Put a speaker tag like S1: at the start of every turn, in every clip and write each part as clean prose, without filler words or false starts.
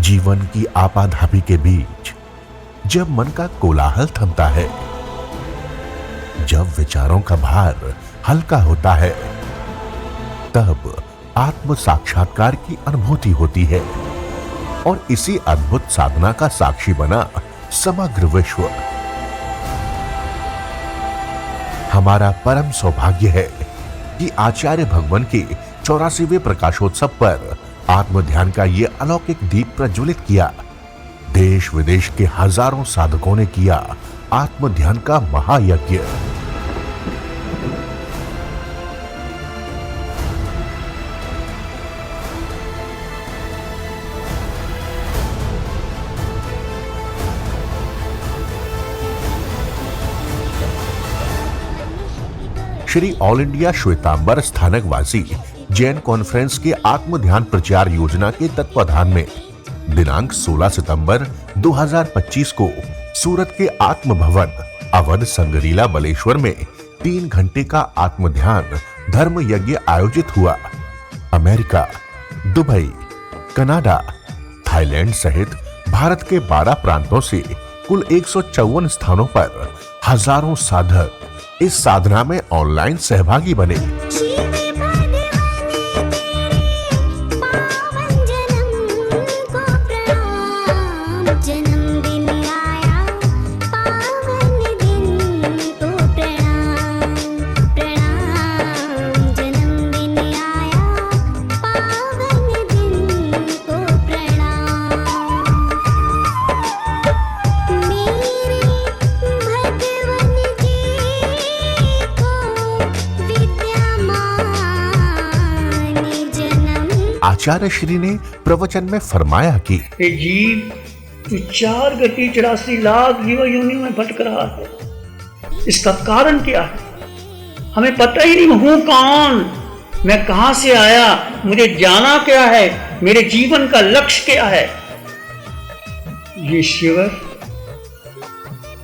S1: जीवन की आपाधापी के बीच जब मन का कोलाहल थमता है, जब विचारों का भार हल्का होता है, तब आत्म साक्षात्कार की अनुभूति होती है और इसी अद्भुत साधना का साक्षी बना समग्र विश्व। हमारा परम सौभाग्य है कि आचार्य भगवान के 84वें प्रकाशोत्सव पर आत्म ध्यान का ये अलौकिक दीप प्रज्वलित किया। देश विदेश के हजारों साधकों ने किया आत्म ध्यान का महायज्ञ। श्री ऑल इंडिया श्वेतांबर स्थानक वासी जैन कॉन्फ्रेंस के आत्म ध्यान प्रचार योजना के तत्वाधान में दिनांक 16 सितंबर 2025 को सूरत के आत्म भवन अवध संगरीला बलेश्वर में 3 घंटे का आत्म ध्यान धर्म यज्ञ आयोजित हुआ। अमेरिका, दुबई, कनाडा, थाईलैंड सहित भारत के 12 प्रांतों से कुल 154 स्थानों पर हजारों साधक इस साधना में ऑनलाइन सहभागी बने। आचार्य श्री ने प्रवचन में फरमाया कि
S2: जीव तू 4 गति 84 लाख जीव योनि में भटक रहा है। इसका कारण क्या है? हमें पता ही नहीं हूं कौन, मैं कहां से आया, मुझे जाना क्या है, मेरे जीवन का लक्ष्य क्या है। ये शिविर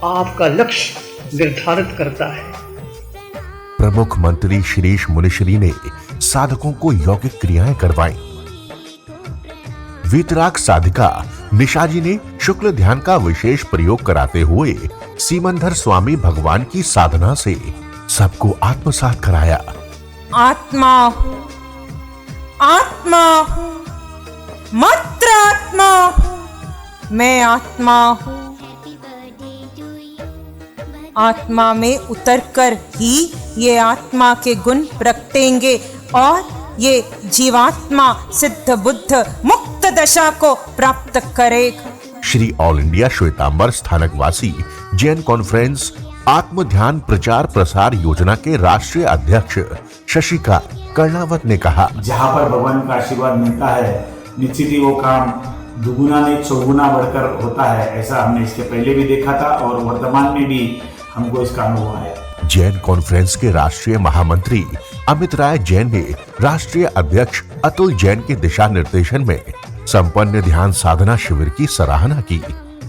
S2: आपका लक्ष्य निर्धारित करता है।
S1: प्रमुख मंत्री श्रीश मुनिश्री ने साधकों को यौगिक क्रियाएं करवाई। वीतराग साधिका निशा जी ने शुक्ल ध्यान का विशेष प्रयोग कराते हुए सीमंधर स्वामी भगवान की साधना से सबको आत्मसात कराया।
S3: आत्मा हूं, आत्मा हूं, मात्र आत्मा हूं, मैं आत्मा हूं। आत्मा में उतरकर ही ये आत्मा के गुण प्रगटेंगे और ये जीवात्मा सिद्ध बुद्ध मुक्त दशा को प्राप्त करेगा।
S1: श्री ऑल इंडिया श्वेतांबर स्थानक वासी जैन कॉन्फ्रेंस आत्म ध्यान प्रचार प्रसार योजना के राष्ट्रीय अध्यक्ष शशिका कर्णावत ने कहा,
S4: जहाँ पर भगवान का आशीर्वाद मिलता है निश्चित ही वो काम दुगुना नहीं चौगुना बढ़कर होता है। ऐसा हमने इसके पहले भी देखा था और वर्तमान में भी हमको इसका अनुभव है।
S1: जैन कॉन्फ्रेंस के राष्ट्रीय महामंत्री अमित राय जैन ने राष्ट्रीय अध्यक्ष अतुल जैन के दिशा निर्देशन में संपन्न ध्यान साधना शिविर की सराहना की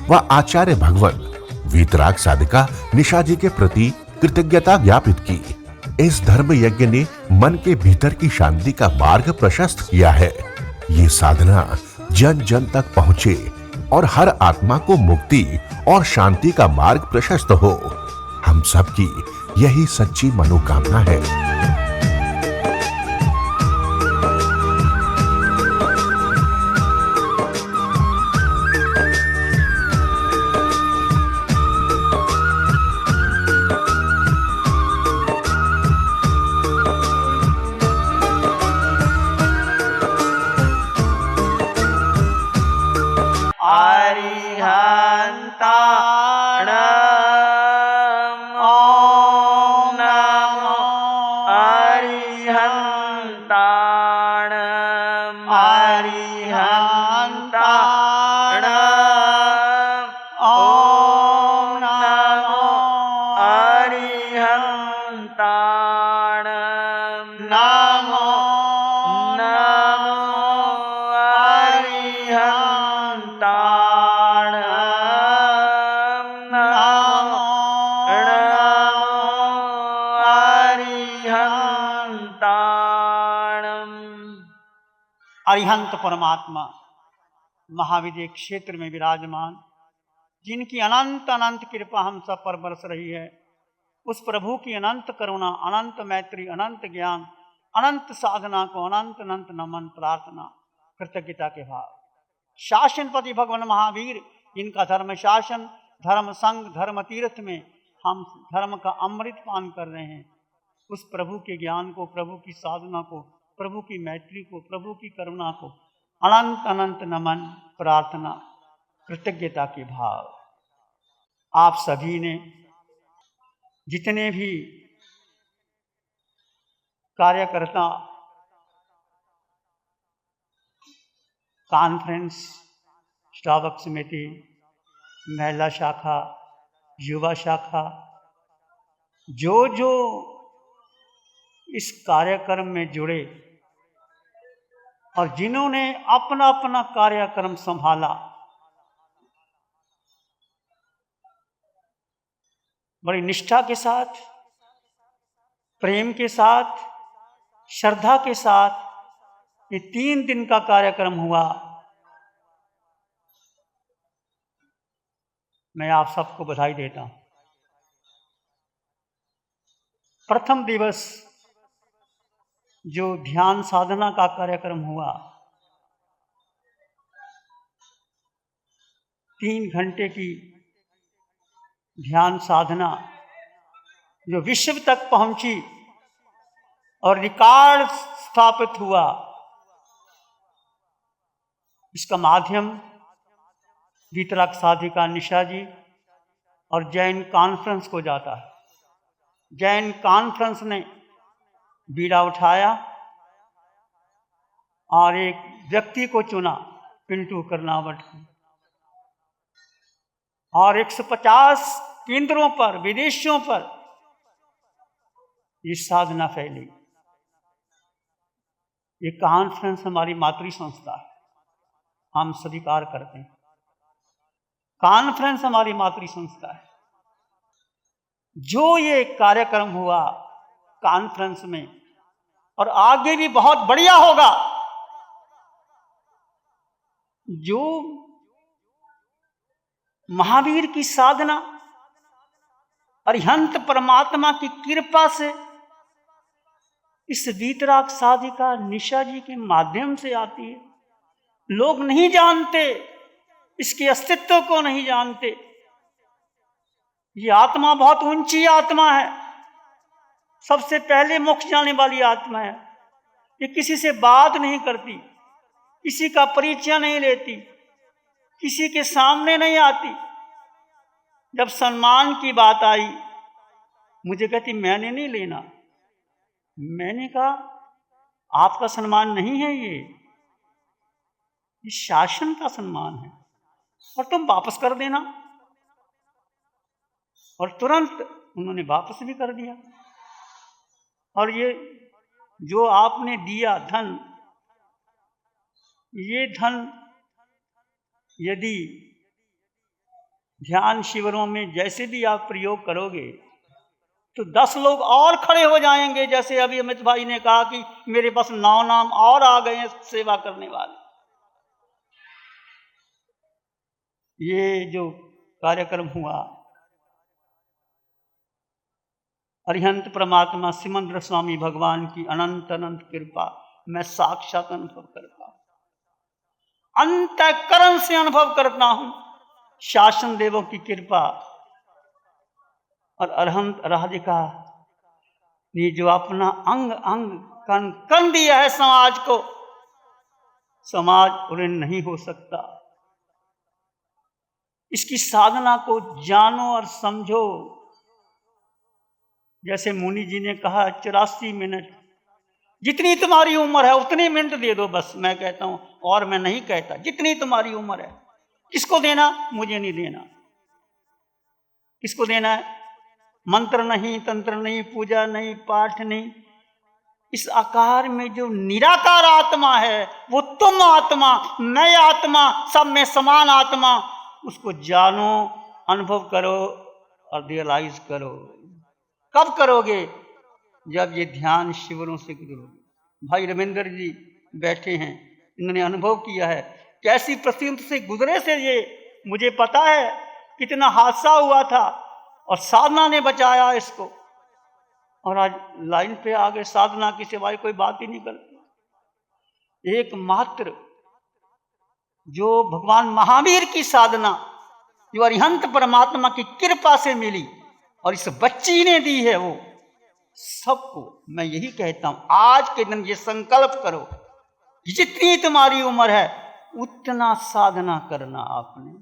S1: व आचार्य भगवान वीतराग साधिका निशा जी के प्रति कृतज्ञता ज्ञापित की। इस धर्म यज्ञ ने मन के भीतर की शांति का मार्ग प्रशस्त किया है। ये साधना जन जन तक पहुँचे और हर आत्मा को मुक्ति और शांति का मार्ग प्रशस्त हो, हम सबकी यही सच्ची मनोकामना है।
S5: अरिहंत परमात्मा
S2: महाविद्य क्षेत्र में विराजमान, जिनकी अनंत अनंत कृपा हम सब पर बरस रही है, उस प्रभु की अनंत करुणा, अनंत मैत्री, अनंत ज्ञान, अनंत साधना को अनंत अनंत नमन, प्रार्थना, कृतज्ञता के भाव। शासनपति भगवान महावीर, इनका धर्म शासन, धर्म संग, धर्म तीर्थ में हम धर्म का अमृत पान कर रहे हैं। उस प्रभु के ज्ञान को, प्रभु की साधना को, प्रभु की मैत्री को, प्रभु की करुणा को अनंत अनंत नमन, प्रार्थना, कृतज्ञता के भाव। आप सभी ने जितने भी कार्यकर्ता कॉन्फ्रेंस, श्रावक समिति, महिला शाखा, युवा शाखा, जो इस कार्यक्रम में जुड़े और जिन्होंने अपना अपना कार्यक्रम संभाला, बड़ी निष्ठा के साथ, प्रेम के साथ, श्रद्धा के साथ ये 3 दिन का कार्यक्रम हुआ। मैं आप सबको बधाई देता हूं। प्रथम दिवस जो ध्यान साधना का कार्यक्रम हुआ, 3 घंटे की ध्यान साधना जो विश्व तक पहुंची और रिकॉर्ड स्थापित हुआ, इसका माध्यम वीतराग साधिका निशा जी और जैन कॉन्फ्रेंस को जाता है। जैन कॉन्फ्रेंस ने बीड़ा उठाया और एक व्यक्ति को चुना, पिंटू कर्नावट को, और 150 केंद्रों पर, विदेशों पर ये साधना फैली। ये कॉन्फ्रेंस हमारी मातृ संस्था है, हम स्वीकार करते हैं। कॉन्फ्रेंस हमारी मातृ संस्था है। जो ये कार्यक्रम हुआ कॉन्फ्रेंस में, और आगे भी बहुत बढ़िया होगा, जो महावीर की साधना, अरिहंत परमात्मा की कृपा से इस वीतराग साधिका निशा जी के माध्यम से आती है। लोग नहीं जानते, इसके अस्तित्व को नहीं जानते। ये आत्मा बहुत ऊंची आत्मा है, सबसे पहले मोक्ष जाने वाली आत्मा है। ये किसी से बात नहीं करती, किसी का परिचय नहीं लेती, किसी के सामने नहीं आती। जब सम्मान की बात आई, मुझे कहती मैंने नहीं लेना। मैंने कहा आपका सम्मान नहीं है, ये शासन का सम्मान है, और तुम वापस कर देना। और तुरंत उन्होंने वापस भी कर दिया। और ये जो आपने दिया धन, ये धन यदि ध्यान शिविरों में जैसे भी आप प्रयोग करोगे तो 10 लोग और खड़े हो जाएंगे। जैसे अभी अमित भाई ने कहा कि मेरे पास 9 नाम और आ गए हैं सेवा करने वाले। ये जो कार्यक्रम हुआ, अरिहंत परमात्मा सिमंद्र स्वामी भगवान की अनंत अनंत कृपा मैं साक्षात अनुभव करता हूं, अंतःकरण से अनुभव करता हूं। शासन देवों की कृपा और अरहंत राधिका ने जो अपना अंग अंग कण कण दिया है समाज को, समाज ऋण नहीं हो सकता। इसकी साधना को जानो और समझो। जैसे मुनि जी ने कहा 84 मिनट, जितनी तुम्हारी उम्र है उतने मिनट दे दो बस। मैं कहता हूं, और मैं नहीं कहता, जितनी तुम्हारी उम्र है। किसको देना? मुझे नहीं देना। किसको देना है? मंत्र नहीं, तंत्र नहीं, पूजा नहीं, पाठ नहीं। इस आकार में जो निराकार आत्मा है, वो तुम आत्मा, मैं आत्मा, सब में समान आत्मा, उसको जानो, अनुभव करो और रियलाइज करो। कब करोगे? जब ये ध्यान शिविरों से गुजरोगे। भाई रविंद्र जी बैठे हैं, इन्होंने अनुभव किया है कैसी परिस्थिति से गुजरे से ये मुझे पता है, कितना हादसा हुआ था और साधना ने बचाया इसको। और आज लाइन पे आ गए, साधना की सिवाय कोई बात ही नहीं करते। एकमात्र जो भगवान महावीर की साधना जो अरिहंत परमात्मा की कृपा से मिली और इस बच्ची ने दी है, वो सबको मैं यही कहता हूं, आज के दिन ये संकल्प करो कि जितनी तुम्हारी उम्र है उतना साधना करना आपने।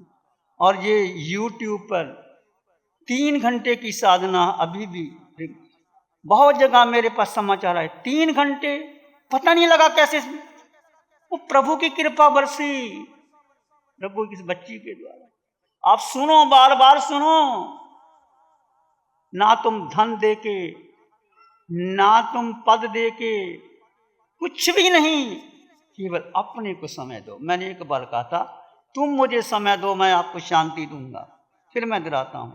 S2: और ये YouTube पर 3 घंटे की साधना अभी भी बहुत जगह मेरे पास समाचार आए, 3 घंटे पता नहीं लगा कैसे वो प्रभु की कृपा बरसी, प्रभु की इस बच्ची के द्वारा। आप सुनो, बार बार सुनो, ना तुम धन देके, ना तुम पद देके, कुछ भी नहीं, केवल अपने को समय दो। मैंने एक बार कहा था, तुम मुझे समय दो, मैं आपको शांति दूंगा, फिर मैं डराता हूं।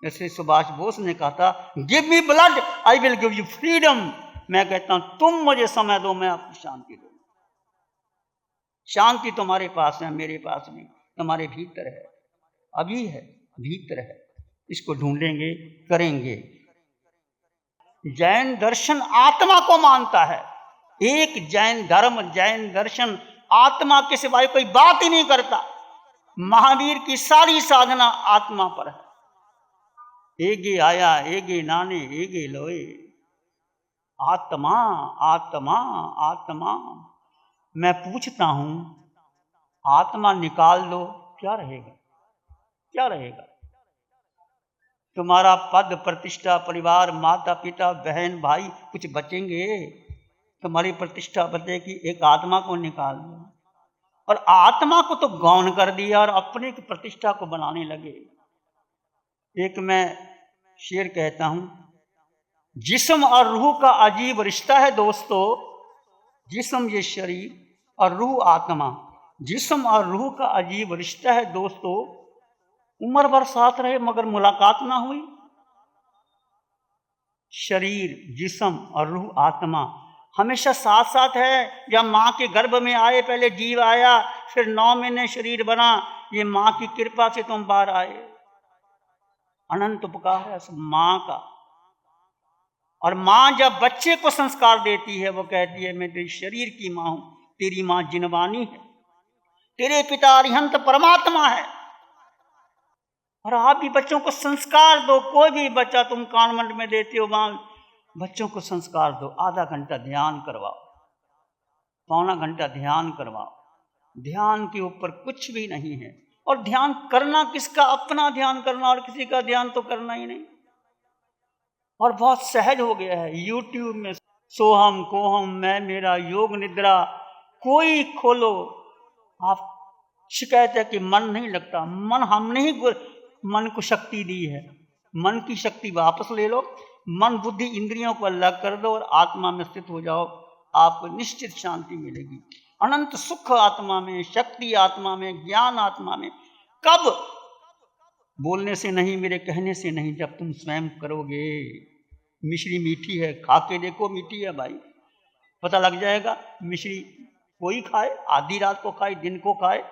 S2: जैसे सुभाष बोस ने कहा था, give me blood I will give you freedom. मैं कहता हूं, तुम मुझे समय दो, मैं आपको शांति दूंगा। शांति तुम्हारे पास है, मेरे पास नहीं, तुम्हारे भीतर है, अभी है, भीतर है, इसको ढूंढेंगे, करेंगे। जैन दर्शन आत्मा को मानता है, एक जैन धर्म, जैन दर्शन आत्मा के सिवाय कोई बात ही नहीं करता। महावीर की सारी साधना आत्मा पर है। एगे आया, एगे नाने, एगे लोए, आत्मा आत्मा आत्मा। मैं पूछता हूं, आत्मा निकाल दो, क्या रहेगा? क्या रहेगा? तुम्हारा पद, प्रतिष्ठा, परिवार, माता पिता, बहन, भाई, कुछ बचेंगे? तुम्हारी प्रतिष्ठा बचेगी? एक आत्मा को निकाल दो। और आत्मा को तो गौण कर दिया और अपने की प्रतिष्ठा को बनाने लगे। एक मैं शेर कहता हूं, जिस्म और रूह का अजीब रिश्ता है दोस्तों। जिस्म ये शरीर और रूह आत्मा, जिस्म और रूह का अजीब रिश्ता है दोस्तों। उम्र भर साथ रहे मगर मुलाकात ना हुई। शरीर, जिस्म और रूह आत्मा हमेशा साथ साथ है। जब माँ के गर्भ में आए, पहले जीव आया, फिर 9 महीने शरीर बना। ये माँ की कृपा से तुम बाहर आए। अनंत उपकार है माँ का। और माँ जब बच्चे को संस्कार देती है, वो कहती है, मैं तेरी शरीर की माँ हूं, तेरी माँ जिनवानी है, तेरे पिता अरिहंत परमात्मा है। और आप भी बच्चों को संस्कार दो। कोई भी बच्चा तुम कॉन्वेंट में देते हो, वहां बच्चों को संस्कार दो। आधा घंटा ध्यान करवाओ, पौना घंटा ध्यान करवाओ। ध्यान के ऊपर कुछ भी नहीं है। और ध्यान करना किसका? अपना ध्यान करना, और किसी का ध्यान तो करना ही नहीं। और बहुत सहज हो गया है। YouTube में सोहम, कोहम, मैं, मेरा, योग निद्रा, कोई खोलो। आप शिकायत है कि मन नहीं लगता। मन हमने ही मन को शक्ति दी है। मन की शक्ति वापस ले लो, मन बुद्धि इंद्रियों को अलग कर दो और आत्मा में स्थित हो जाओ। आपको निश्चित शांति मिलेगी। अनंत सुख आत्मा में, शक्ति आत्मा में, ज्ञान आत्मा में। कब? बोलने से नहीं, मेरे कहने से नहीं, जब तुम स्वयं करोगे। मिश्री मीठी है, खा के देखो, मीठी है भाई, पता लग जाएगा। मिश्री कोई खाए, आधी रात को खाए, दिन को खाए,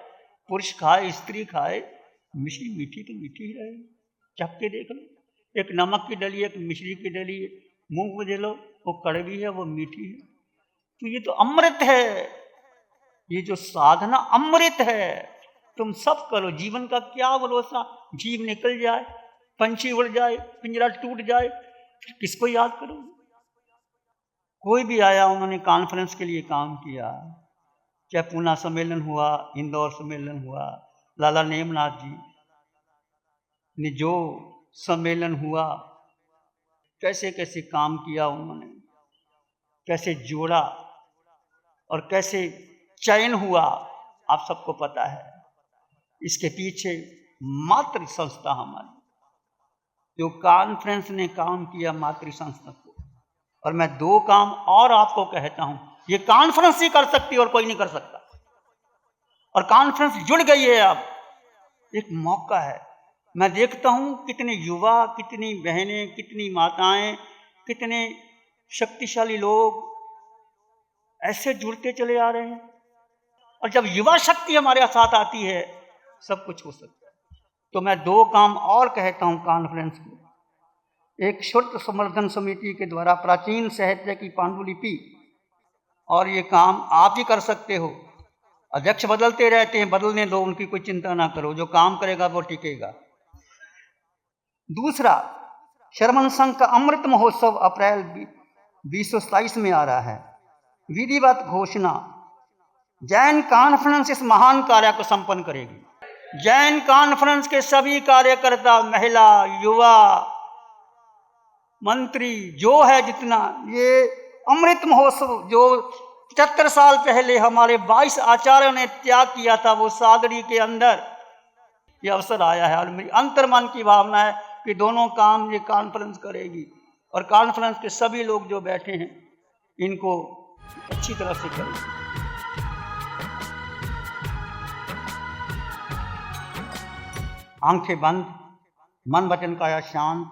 S2: पुरुष खाए, स्त्री खाए, मिश्री मीठी तो मीठी ही रहेगी। चख के देख लो। एक नमक की डली, एक मिश्री की डली, मुंह में दे लो, वो कड़वी है, वो मीठी है। तो ये तो अमृत है। ये जो साधना अमृत है। तुम सब करो। जीवन का क्या भरोसा? जीव निकल जाए, पंछी उड़ जाए, पिंजरा टूट जाए, फिर किसको याद करो? कोई भी आया, उन्होंने कॉन्फ्रेंस के लिए काम किया, चाहे पूना सम्मेलन हुआ, इंदौर सम्मेलन हुआ, लाला नेमनाथ जी ने जो सम्मेलन हुआ, कैसे कैसे काम किया उन्होंने, कैसे जोड़ा और कैसे चयन हुआ, आप सबको पता है। इसके पीछे मातृ संस्था हमारी, जो कॉन्फ्रेंस ने काम किया मातृ संस्था को। और मैं 2 काम और आपको कहता हूं, ये कॉन्फ्रेंस ही कर सकती है और कोई नहीं कर सकता। और कॉन्फ्रेंस जुड़ गई है अब, एक मौका है। मैं देखता हूं कितने युवा, कितनी बहनें, कितनी माताएं, कितने शक्तिशाली लोग ऐसे जुड़ते चले आ रहे हैं। और जब युवा शक्ति हमारे साथ आती है सब कुछ हो सकता है। तो मैं 2 काम और कहता हूं कॉन्फ्रेंस में। एक श्रुत संवर्धन समिति के द्वारा प्राचीन साहित्य की पांडुलिपि, और ये काम आप ही कर सकते हो। अध्यक्ष बदलते रहते हैं, बदलने दो, उनकी कोई चिंता ना करो, जो काम करेगा वो टिकेगा। दूसरा, श्रमण संघ का अमृत महोत्सव अप्रैल 2027 में आ रहा है। विधिवत घोषणा, जैन कॉन्फ्रेंस इस महान कार्य को संपन्न करेगी। जैन कॉन्फ्रेंस के सभी कार्यकर्ता, महिला, युवा, मंत्री जो है जितना, ये अमृत महोत्सव जो 75 साल पहले हमारे 22 आचार्यों ने त्याग किया था, वो सागरी के अंदर ये अवसर आया है। और मेरी अंतर्मन की भावना है कि दोनों काम ये कॉन्फ्रेंस करेगी, और कॉन्फ्रेंस के सभी लोग जो बैठे हैं इनको अच्छी तरह से करेंगे। आंखें बंद, मन वचन काया शांत,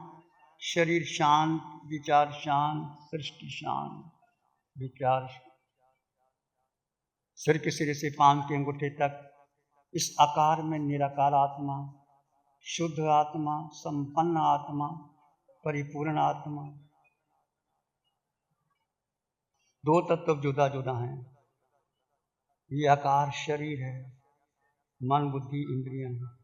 S2: शरीर शांत, विचार शांत, सृष्टि शांत, विचार शांत। सिर के सिरे से पांव के अंगूठे तक इस आकार में निराकार आत्मा, शुद्ध आत्मा, संपन्न आत्मा, परिपूर्ण आत्मा। 2 तत्व जुदा जुदा हैं। ये आकार शरीर है, मन बुद्धि इंद्रियां है।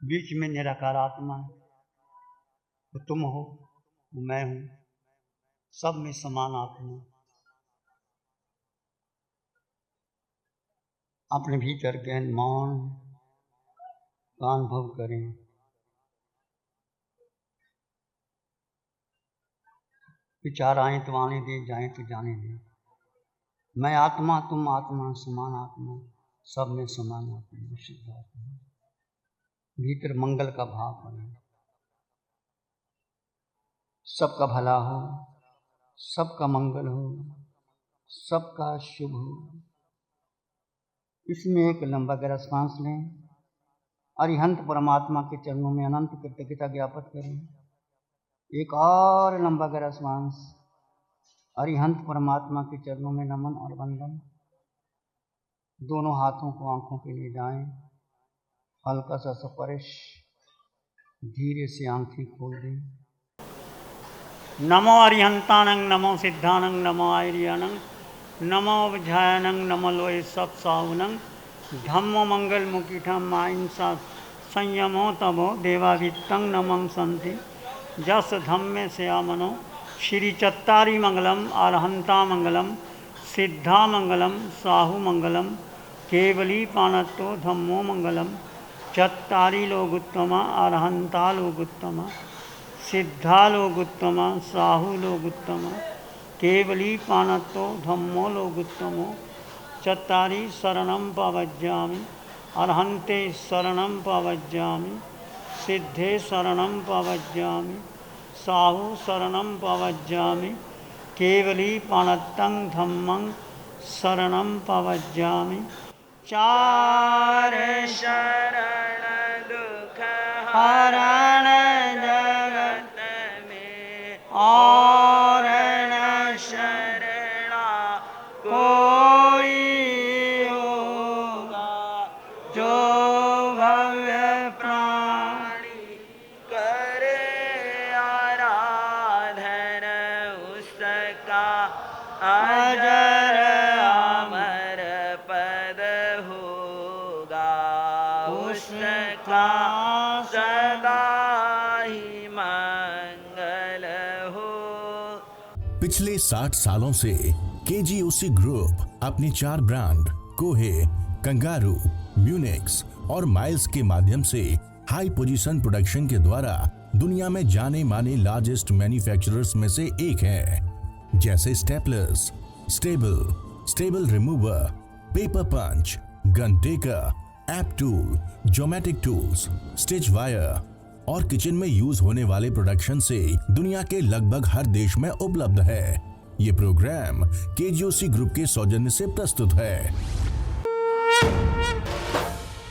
S2: बीच में निराकार आत्मा है। तो तुम हो, मैं हूं, सब में समान आत्मा। अपने भीतर गहन मौन का अनुभव करें। विचार आए तो आने दें, जाए तो जाने दें। मैं आत्मा, तुम आत्मा, समान आत्मा, सब में समान आत्मा, शुद्ध आत्मा। भीतर मंगल का भाव करें। सबका भला हो, सबका मंगल हो, सबका शुभ हो। इसमें एक लंबा गहरा सांस लें। अरिहंत परमात्मा के चरणों में अनंत कृतज्ञता ज्ञापित करें। एक और लंबा गहरा सांस। अरिहंत परमात्मा के चरणों में नमन और वंदन। दोनों हाथों को आंखों पे ले जाएं। हल्का सा स्पर्श, धीरे से आंखें खोल दें। नमो अरिहंतानंग, नमो सिद्धानंग, नमो आर्यानंग, नमो विध्यानंग, नमो लोय सब सावनंग, धम्मो मंगल मुकीठम अहिंसा संयमो तमो देवावित्तं नमं संति जस धम्मे श्यामनो। श्री चत्तारी मंगलम, अरहंता मंगलम, सिद्धा मंगलम, साहु मंगलम, केवली पाणत्तो धम्मो मंगलम। चत्तारी लोगुत्तमा, अरहंता लोगुत्तमा, सिद्धा लोगुत्तमा, साहु लोगुत्तमा, केवली पाणत्तो धम्मो लोगुत्तमो। चत्तारी शरणं पवज्जामि, अरहन्ते शरणं पवज्जामि, सिद्धे शरणं पवज्जामि, साहु शरणं पवज्जामि, केवली पाणत्तं धम्मं शरणं पवज्जामि। 4 शरण दुख हरण जगत में, और न शरणा कोई होगा। जो भव्य प्राणी करे आराधन, उसका अजर अमर पद होगा। उसका सदा ही मंगल हो।
S1: पिछले 60 सालों से केजीओसी ग्रुप अपनी 4 ब्रांड कोहे, कंगारू, म्यूनिक्स और माइल्स के माध्यम से हाई पोजीशन प्रोडक्शन के द्वारा दुनिया में जाने माने लार्जेस्ट मैन्युफैक्चरर्स में से एक है। जैसे staplers, staple remover, paper punch, gun tacker, app tool, geometric tools, stitch wire और किचन में यूज होने वाले प्रोडक्शन से दुनिया के लगभग हर देश में उपलब्ध है। ये प्रोग्राम केजीओसी ग्रुप के सौजन्य से प्रस्तुत है।